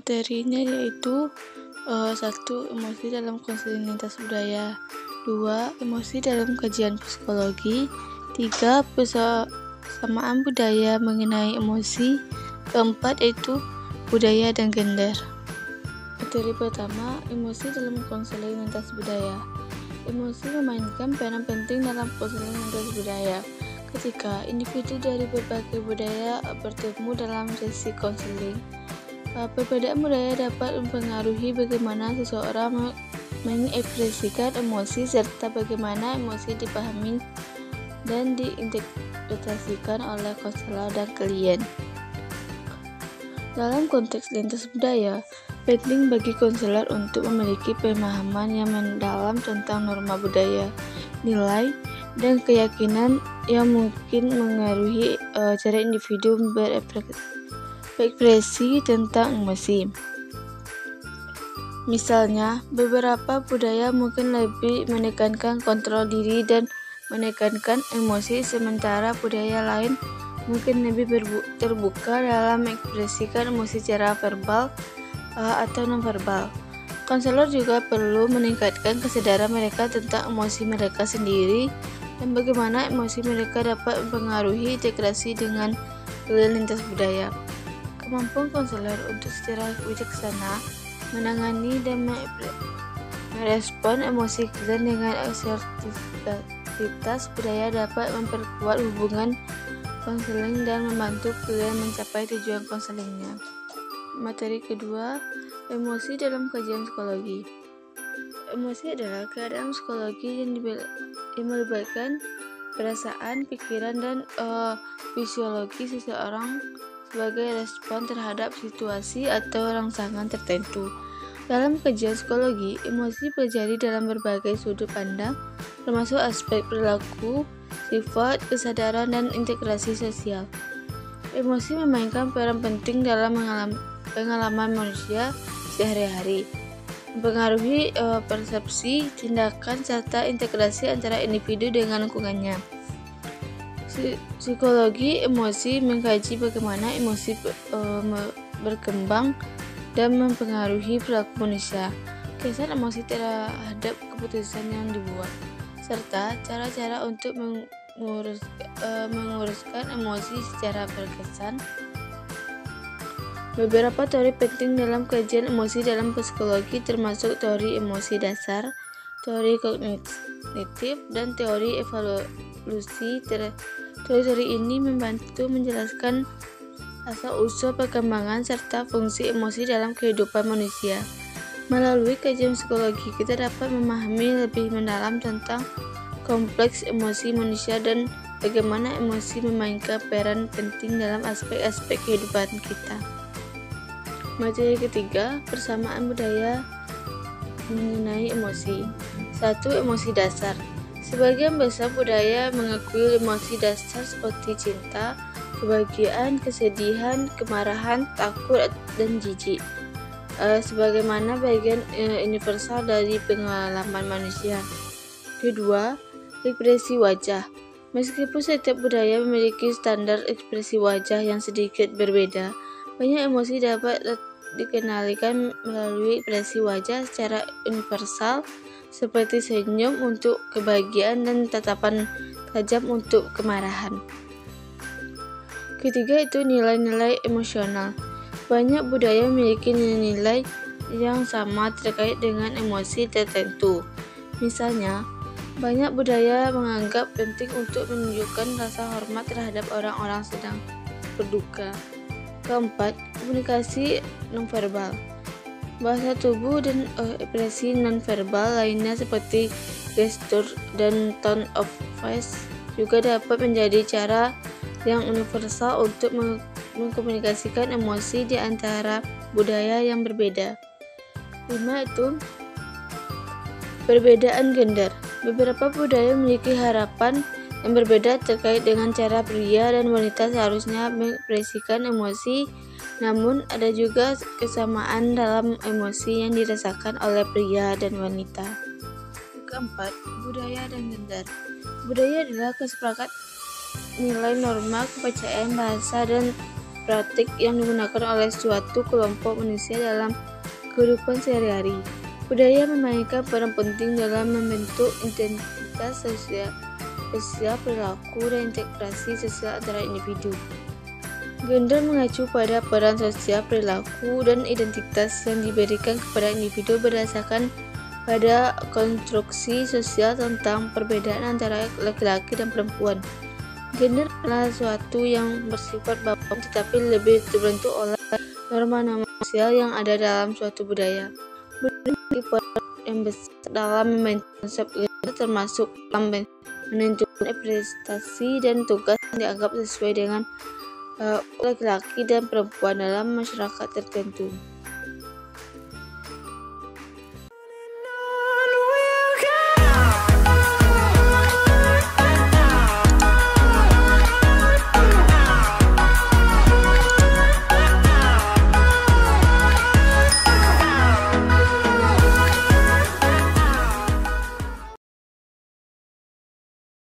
Materinya yaitu 1. Emosi dalam konseling lintas budaya, 2. Emosi dalam kajian psikologi, 3. Persamaan budaya mengenai emosi, 4. Yaitu budaya dan gender. Materi pertama, emosi dalam konseling lintas budaya. Emosi memainkan peran penting dalam konseling lintas budaya. Ketika individu dari berbagai budaya bertemu dalam sesi konseling, perbedaan budaya dapat mempengaruhi bagaimana seseorang mengekspresikan emosi serta bagaimana emosi dipahami dan diinterpretasikan oleh konselor dan klien. Dalam konteks lintas budaya, penting bagi konselor untuk memiliki pemahaman yang mendalam tentang norma budaya, nilai, dan keyakinan yang mungkin mengaruhi cara individu berekspresi tentang emosi. Misalnya, beberapa budaya mungkin lebih menekankan kontrol diri dan menekankan emosi, sementara budaya lain mungkin lebih terbuka dalam mengekspresikan emosi secara verbal atau nonverbal. Konselor juga perlu meningkatkan kesadaran mereka tentang emosi mereka sendiri dan bagaimana emosi mereka dapat mempengaruhi integrasi dengan klien lintas budaya. Kemampuan konselor untuk secara bijaksana menangani dan merespon emosi klien dengan asertivitas budaya dapat memperkuat hubungan konseling dan membantu klien mencapai tujuan konselingnya. Materi kedua, emosi dalam kajian psikologi. Emosi adalah keadaan psikologi yang melibatkan perasaan, pikiran, dan fisiologi seseorang sebagai respon terhadap situasi atau rangsangan tertentu. Dalam kajian psikologi, emosi pelajari dalam berbagai sudut pandang, termasuk aspek perilaku, sifat, kesadaran, dan integrasi sosial. Emosi memainkan peran penting dalam pengalaman manusia sehari-hari, mempengaruhi persepsi, tindakan, serta integrasi antara individu dengan lingkungannya. Psikologi emosi mengkaji bagaimana emosi berkembang dan mempengaruhi perilaku manusia, kesan emosi terhadap keputusan yang dibuat, serta cara-cara untuk menguruskan emosi secara berkesan. Beberapa teori penting dalam kajian emosi dalam psikologi termasuk teori emosi dasar, teori kognitif, dan teori evolusi. Teori ini membantu menjelaskan asal-usul perkembangan serta fungsi emosi dalam kehidupan manusia. Melalui kajian psikologi, kita dapat memahami lebih mendalam tentang kompleks emosi manusia dan bagaimana emosi memainkan peran penting dalam aspek-aspek kehidupan kita. Materi ketiga, persamaan budaya mengenai emosi. 1. Emosi dasar. Sebagian besar budaya mengakui emosi dasar seperti cinta, kebahagiaan, kesedihan, kemarahan, takut, dan jijik sebagaimana bagian universal dari pengalaman manusia. Kedua, ekspresi wajah. Meskipun setiap budaya memiliki standar ekspresi wajah yang sedikit berbeda, banyak emosi dapat dikenalikan melalui ekspresi wajah secara universal, seperti senyum untuk kebahagiaan dan tatapan tajam untuk kemarahan. Ketiga itu nilai-nilai emosional. Banyak budaya memiliki nilai-nilai yang sama terkait dengan emosi tertentu. Misalnya, banyak budaya menganggap penting untuk menunjukkan rasa hormat terhadap orang-orang sedang berduka. Keempat, komunikasi nonverbal. Bahasa tubuh dan ekspresi nonverbal lainnya seperti gestur dan tone of voice juga dapat menjadi cara yang universal untuk mengkomunikasikan emosi di antara budaya yang berbeda. 5 itu perbedaan gender. Beberapa budaya memiliki harapan yang berbeda terkait dengan cara pria dan wanita seharusnya mengekspresikan emosi, namun ada juga kesamaan dalam emosi yang dirasakan oleh pria dan wanita. Keempat, budaya dan gender. Budaya adalah kesepakatan nilai norma, kepercayaan, bahasa, dan praktik yang digunakan oleh suatu kelompok manusia dalam kehidupan sehari-hari. Budaya memainkan peran penting dalam membentuk identitas sosial, perilaku, dan integrasi sosial antara individu. Gender mengacu pada peran sosial, perilaku, dan identitas yang diberikan kepada individu berdasarkan pada konstruksi sosial tentang perbedaan antara laki-laki dan perempuan. Gender adalah sesuatu yang bersifat bawaan tetapi lebih terbentuk oleh norma-norma sosial yang ada dalam suatu budaya. Budaya memiliki peran yang besar dalam membentuk konsep gender, termasuk dalam menentukan prestasi dan tugas yang dianggap sesuai dengan laki-laki dan perempuan dalam masyarakat tertentu.